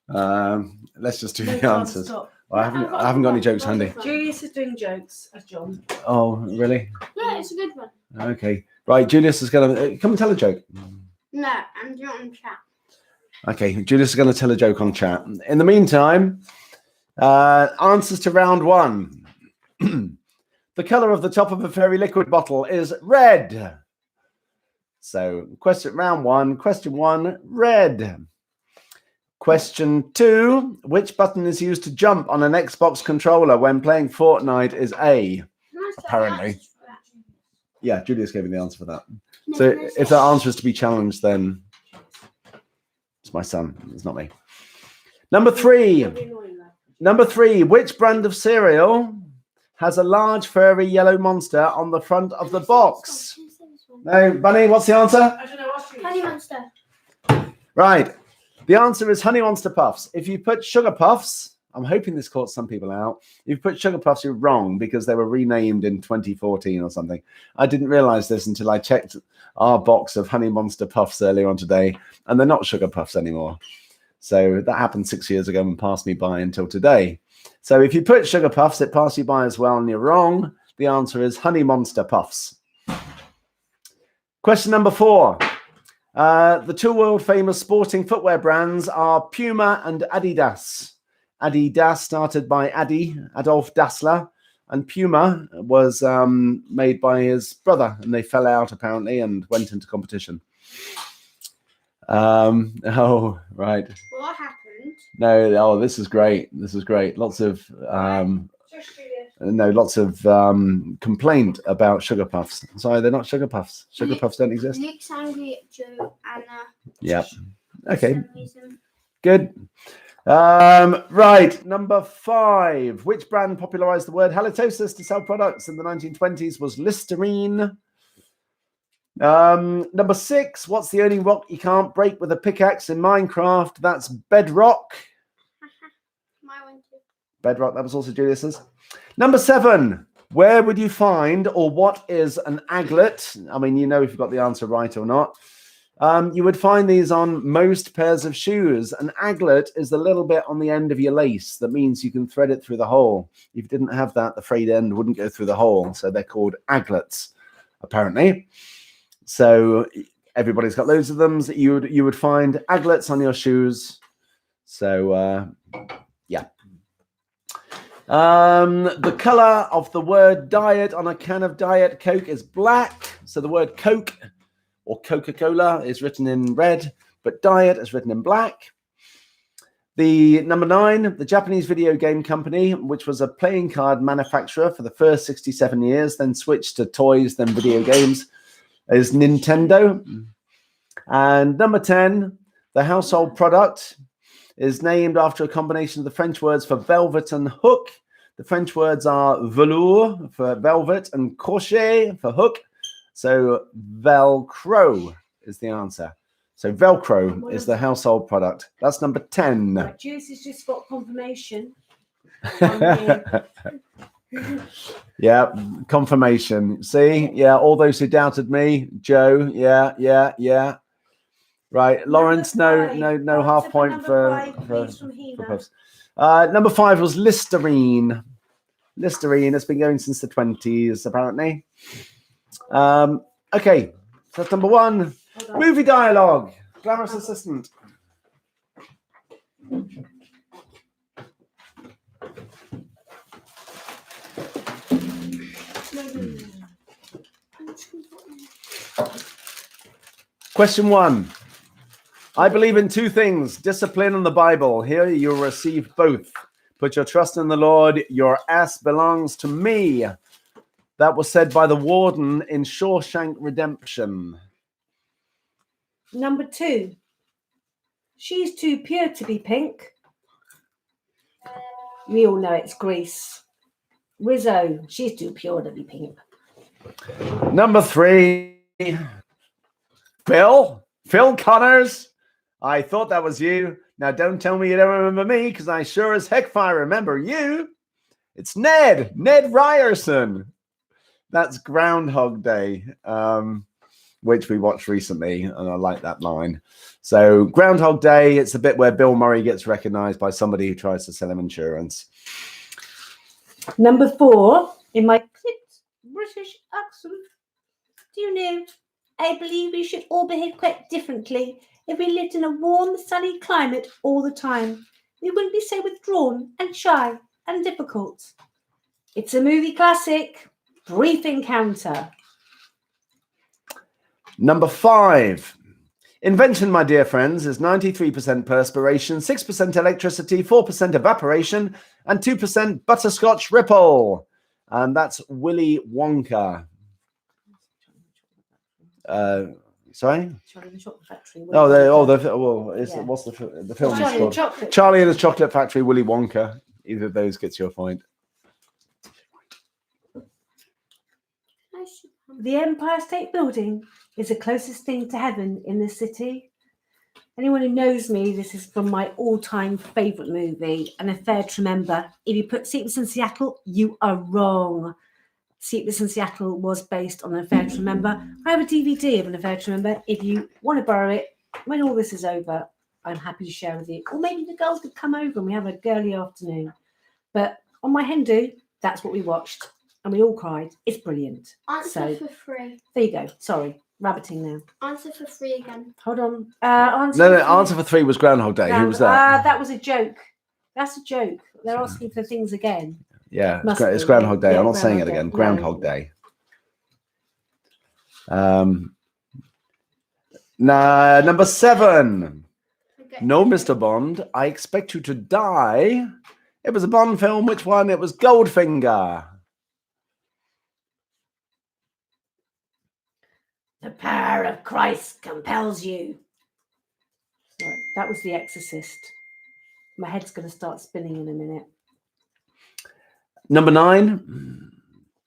Let's just do No the time, answers. stop. I haven't got any jokes handy. Julius is doing jokes as John. Oh, really? Yeah, it's a good one. Okay. Right, Julius is going to come and tell a joke. No, I'm doing it on chat. Okay, Julius is going to tell a joke on chat. In the meantime, answers to round 1. The color of the top of a fairy liquid bottle is red. So, round 1, question 1, red. Question 2, which button is used to jump on an Xbox controller when playing Fortnite is A. Apparently. Yeah, Julius gave me the answer for that. So if that answer is to be challenged, then it's my son. It's not me. Number 3, which brand of cereal has a large furry yellow monster on the front of the box? No, Bunny, what's the answer? I don't know what's Honey Monster. Right. The answer is Honey Monster Puffs. If you put Sugar Puffs, I'm hoping this caught some people out. If you put Sugar Puffs, you're wrong because they were renamed in 2014 or something. I didn't realize this until I checked our box of Honey Monster Puffs earlier on today, and they're not Sugar Puffs anymore. So that happened 6 years ago and passed me by until today. So if you put Sugar Puffs, it passed you by as well, and you're wrong. The answer is Honey Monster Puffs. Question number 4. The 2 world-famous sporting footwear brands are Puma and Adidas. Adidas started by Adolf Dassler, and Puma was made by his brother, and they fell out apparently and went into competition. Oh, right. What happened? No, oh, this is great. This is great. Lots of complaint about Sugar Puffs. Sorry, they're not Sugar Puffs. Sugar Puffs don't exist. Nick's angry at Joe, Anna. Yeah. Okay. For some reason. Good. Right. Number 5. Which brand popularized the word halitosis to sell products in the 1920s was Listerine. Number 6. What's the only rock you can't break with a pickaxe in Minecraft? That's bedrock. My one too. Bedrock. That was also Julius's. Number 7. Where would you find, or what is an aglet? I mean, you know if you've got the answer right or not. You would find these on most pairs of shoes. An aglet is the little bit on the end of your lace. That means you can thread it through the hole. If you didn't have that, the frayed end wouldn't go through the hole. So they're called aglets, apparently. So everybody's got loads of them. You would find aglets on your shoes. So, yeah. The color of the word diet on a can of Diet Coke is black. So the word Coke or Coca-Cola is written in red, but diet is written in black. The number 9, the Japanese video game company, which was a playing card manufacturer for the first 67 years, then switched to toys, then video games, is Nintendo. And number 10, the household product is named after a combination of the French words for velvet and hook. The French words are velours for velvet and crochet for hook. So Velcro is the answer. So Velcro is the household product. That's number 10. Right, Juice has just got confirmation. Yeah, confirmation. See? Yeah, all those who doubted me. Joe, yeah. Right, Lawrence, no half Answer point number for 5, please, from Hina. Puffs. Number 5 was Listerine. Listerine has been going since the 20s, apparently. Okay, so that's number 1. Movie dialogue. Glamorous assistant. Question 1. I believe in 2 things, discipline and the Bible. Here you'll receive both. Put your trust in the Lord. Your ass belongs to me. That was said by the warden in Shawshank Redemption. Number 2. She's too pure to be pink. We all know it's Grease. Rizzo, she's too pure to be pink. Number 3. Phil Connors. I thought that was you. Now don't tell me you don't remember me, because I sure as heck I remember you. It's Ned Ryerson. That's Groundhog Day, which we watched recently, and I like that line. So Groundhog Day, it's the bit where Bill Murray gets recognized by somebody who tries to sell him insurance. Number 4, in my clipped British accent. Do you know, I believe we should all behave quite differently. If we lived in a warm, sunny climate all the time, we wouldn't be so withdrawn and shy and difficult. It's a movie classic, Brief Encounter. Number 5. Invention, my dear friends, is 93% perspiration, 6% electricity, 4% evaporation, and 2% butterscotch ripple. And that's Willy Wonka. Sorry? Charlie and the Chocolate Factory. What's the film called? Charlie and the Chocolate Factory, Willy Wonka. Either of those gets your point. The Empire State Building is the closest thing to heaven in the city. Anyone who knows me, this is from my all-time favourite movie, An Affair to Remember. If you put Sleepless in Seattle, you are wrong. Sleepless in Seattle was based on An Affair to Remember. I have a DVD of An Affair to Remember. If you want to borrow it, when all this is over, I'm happy to share with you. Or maybe the girls could come over and we have a girly afternoon. But on my Hindu, that's what we watched. And we all cried. It's brilliant. Answer for free. There you go. Sorry, rabbiting now. Answer for free again. Hold on. Answer for 3 was Groundhog Day. Who was that? That was a joke. That's a joke. They're asking for things again. Yeah, it's Groundhog Day. Yeah, I'm not saying it Groundhog again. Day. Groundhog Day. Number 7. Okay. No, Mr. Bond, I expect you to die. It was a Bond film. Which one? It was Goldfinger. The power of Christ compels you. Sorry, that was The Exorcist. My head's going to start spinning in a minute. Number 9.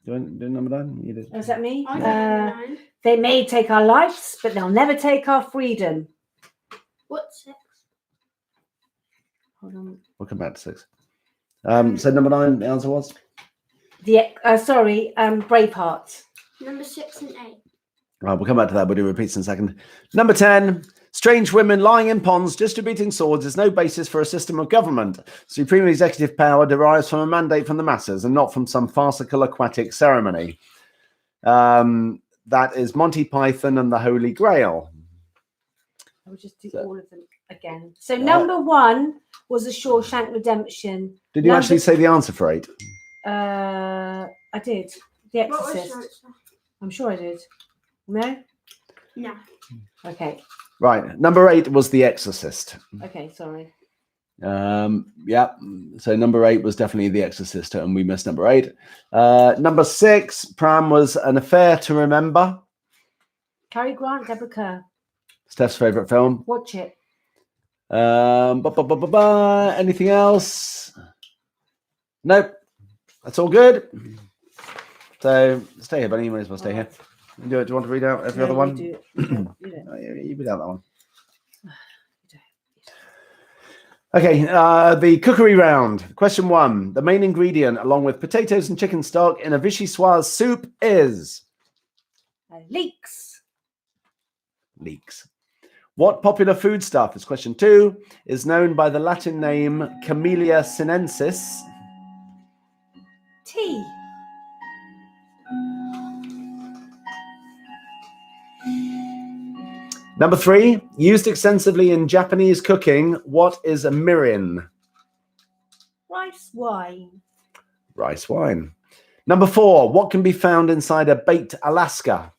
Do number 9? You did. Is that me? I got 9. They may take our lives, but they'll never take our freedom. What's 6? Hold on. We'll come back to 6. So number 9, the answer was? Braveheart. Number 6 and 8. Right, we'll come back to that. We'll do repeats in a second. Number 10. Strange women lying in ponds distributing swords is no basis for a system of government. Supreme executive power derives from a mandate from the masses and not from some farcical aquatic ceremony. That is Monty Python and the Holy Grail. I will just do all of them again. So number 1 was The Shawshank Redemption. Did you actually say the answer for 8? I did. The What was Exorcist. your answer? I'm sure I did. No? No. Okay. Right. Number 8 was The Exorcist. Okay, sorry. Yeah. So number 8 was definitely The Exorcist, and we missed number 8. Number 6, Pram, was An Affair to Remember. Cary Grant, Deborah Kerr. Steph's favourite film. Watch it. Anything else? Nope. That's all good. So stay here, Benny. You might as well stay here. Do you want to read out every other one? You You read out that one. Okay, the cookery round. Question 1. The main ingredient, along with potatoes and chicken stock in a vichyssoise soup is? Leeks. Leeks. What popular foodstuff, is question 2, is known by the Latin name Camellia sinensis? Tea. Number 3, used extensively in Japanese cooking, what is a mirin? Rice wine. Rice wine. Number 4, what can be found inside a baked Alaska?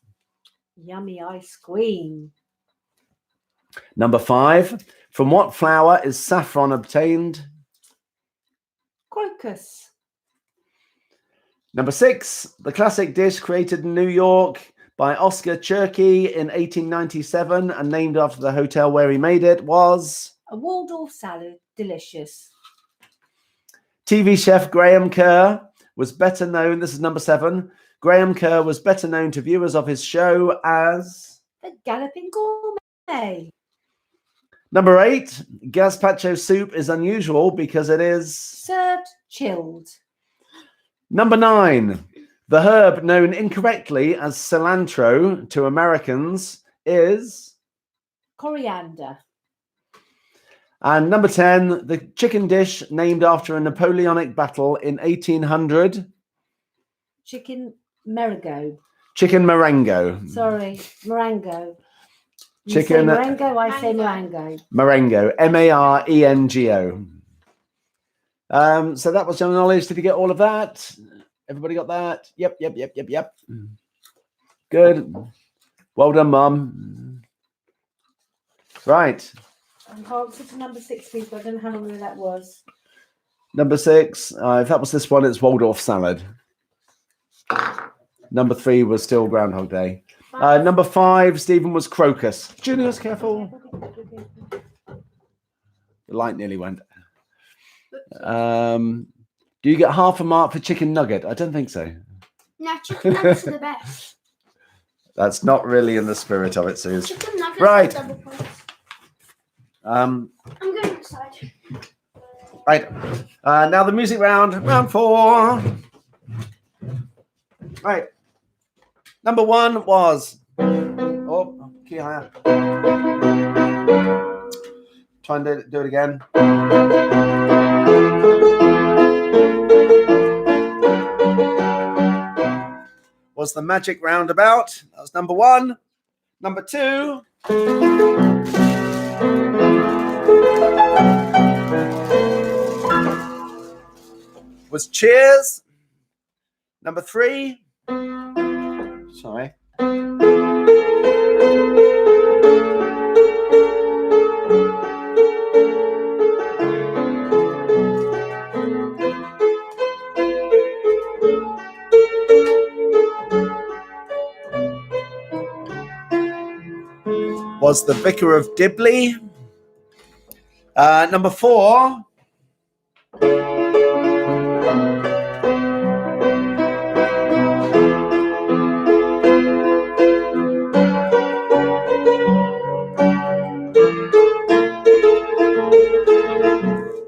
Yummy ice cream. Number 5, from what flower is saffron obtained? Crocus. Number 6, the classic dish created in New York by Oscar Cherky in 1897 and named after the hotel where he made it was? A Waldorf salad. Delicious. TV chef Graham Kerr was better known, this is number 7, Graham Kerr was better known to viewers of his show as? The Galloping Gourmet. Number 8, gazpacho soup is unusual because it is? Served chilled. Number 9, the herb known incorrectly as cilantro to Americans is? Coriander. And number 10, the chicken dish named after a Napoleonic battle in 1800? Chicken Meringue. Chicken Marengo. Sorry, Marengo. You Chicken- say Marengo, I say Marengo. Marengo, Marengo. So that was general knowledge. Did you get all of that? Everybody got that? Yep. Good. Well done, Mum. Right. Answer to number 6, please, but I don't know how long ago that was. Number 6, if that was this one, it's Waldorf salad. Number 3 was still Groundhog Day. Number 5, Stephen, was crocus. Junior's careful. The light nearly went. Do you get half a mark for chicken nugget? I don't think so. No, chicken nuggets are the best. That's not really in the spirit of it, Suze. Chicken nuggets Right. are double points. Um, I'm going inside. right. Now the music round, round 4. Right. Number 1 was. Oh, key higher. Try and do it again. Was the magic roundabout? That was number 1. Number 2. Was Cheers. Number 3. Sorry. Was The Vicar of Dibley. Number 4.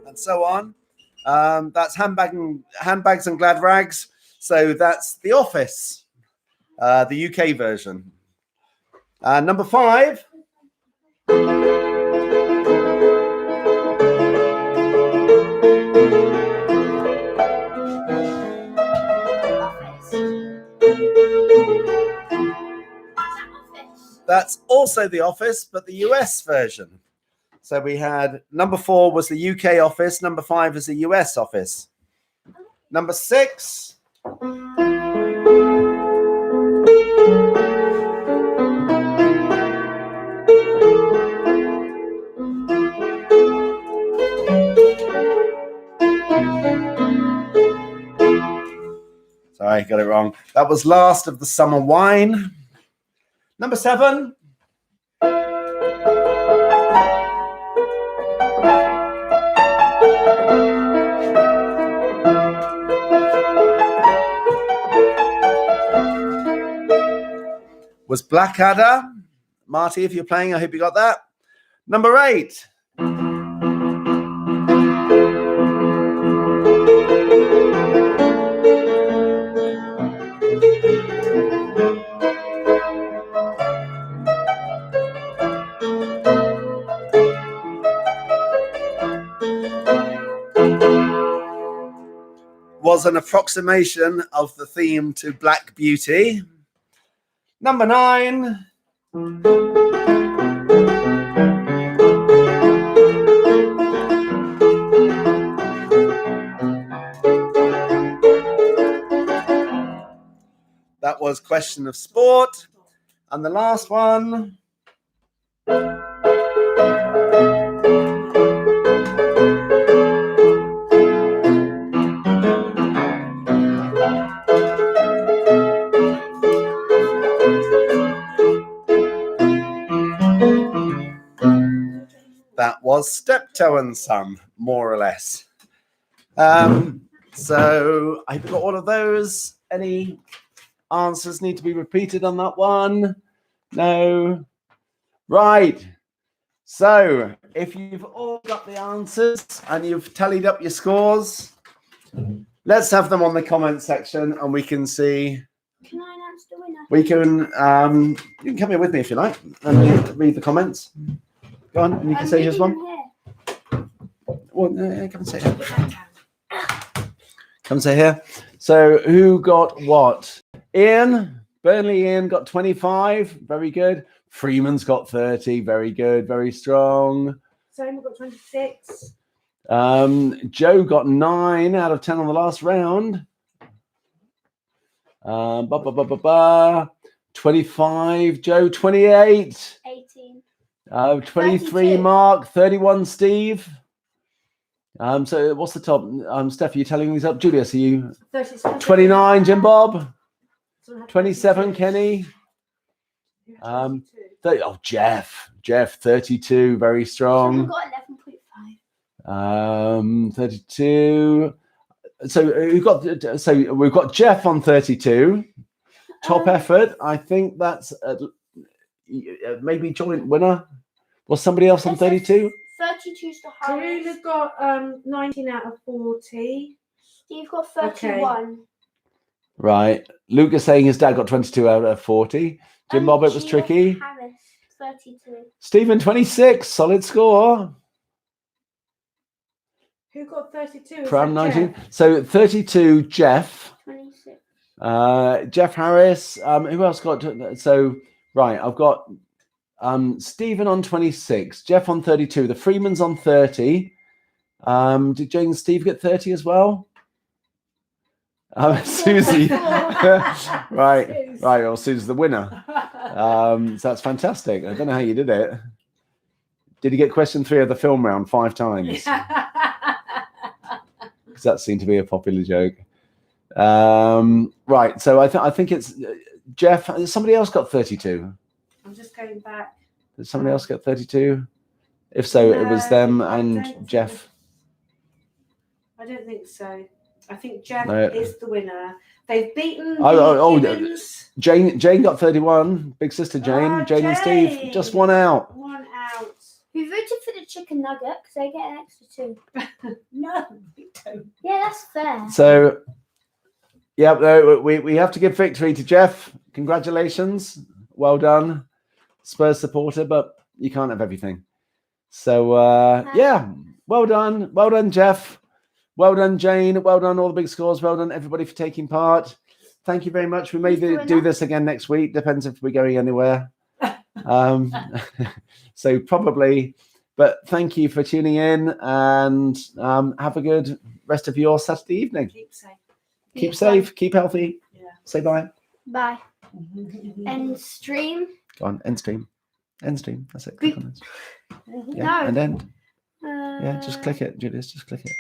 And so on. That's handbags and glad rags. So that's The Office, the UK version. Number 5. That's also The Office, but the US version. So we had number 4 was the UK Office. Number 5 is the US Office. Number 6. Sorry, got it wrong. That was Last of the Summer Wine. Number 7. Was Blackadder. Marty, if you're playing, I hope you got that. Number 8. was an approximation of the theme to Black Beauty. Number 9. That was Question of Sport. And the last one. That was Steptoe and Son, more or less. So I've got all of those. Any answers need to be repeated on that one? No. Right. So if you've all got the answers and you've tallied up your scores, let's have them on the comment section and we can see. Can I announce the winner? We can, you can come here with me if you like and read the comments. Go on, and you can say here's one. Well, come and say here. Come and say here. So who got what? Ian, Burnley Ian got 25. Very good. Freeman's got 30. Very good. Very strong. Simon got 26. Joe got 9 out of 10 on the last round. 25. Joe, 28. 18. 23, 32. Mark. 31, Steve. So what's the top? Steph, are you telling these up? Julius, are you? 37. 29, Jim Bob. 27, Kenny. 30, Jeff. Jeff, 32, very Someone strong. got 11.5. 32. So we've got Jeff on 32. Top effort. I think that's maybe joint winner. Was somebody else on 32? 32's the highest. Karuna's got 19 out of 40. Steve got 31. Right. Lucas saying his dad got 22 out of 40. Jim Bob, it was tricky. Harris, 32. Stephen, 26. Solid score. Who got 32? Pram, 19. So 32, Jeff. 26. Jeff Harris. Who else got? So, right. I've got Stephen on 26. Jeff on 32. The Freemans on 30. Did Jane and Steve get 30 as well? Susie. Right. Well, Susie's the winner. So that's fantastic. I don't know how you did it. Did you get question 3 of the film round 5 times? Because that seemed to be a popular joke. Right. So I think it's Jeff. Somebody else got 32. I'm just going back. Did somebody else get 32? If so, it was them and Jeff. I don't think so. I think Jeff No. is the winner. They've beaten Gibbons. Jane got 31. Big sister Jane. Jane and Steve. Just one out. One out. Who voted for the chicken nugget? Because they get an extra 2. No, we don't. Yeah, that's fair. So, yeah, we have to give victory to Jeff. Congratulations. Well done. Spurs supporter, but you can't have everything. So, yeah, well done. Well done, Jeff. Well done, Jane. Well done, all the big scores. Well done, everybody, for taking part. Thank you very much. We may do this again next week. Depends if we're going anywhere. So probably. But thank you for tuning in and have a good rest of your Saturday evening. Keep safe. Keep safe. Keep healthy. Yeah. Say bye. Bye. End stream. Go on. End stream. End stream. That's it. Click on it. Yeah. No. And end. Yeah. Just click it, Julius. Just click it.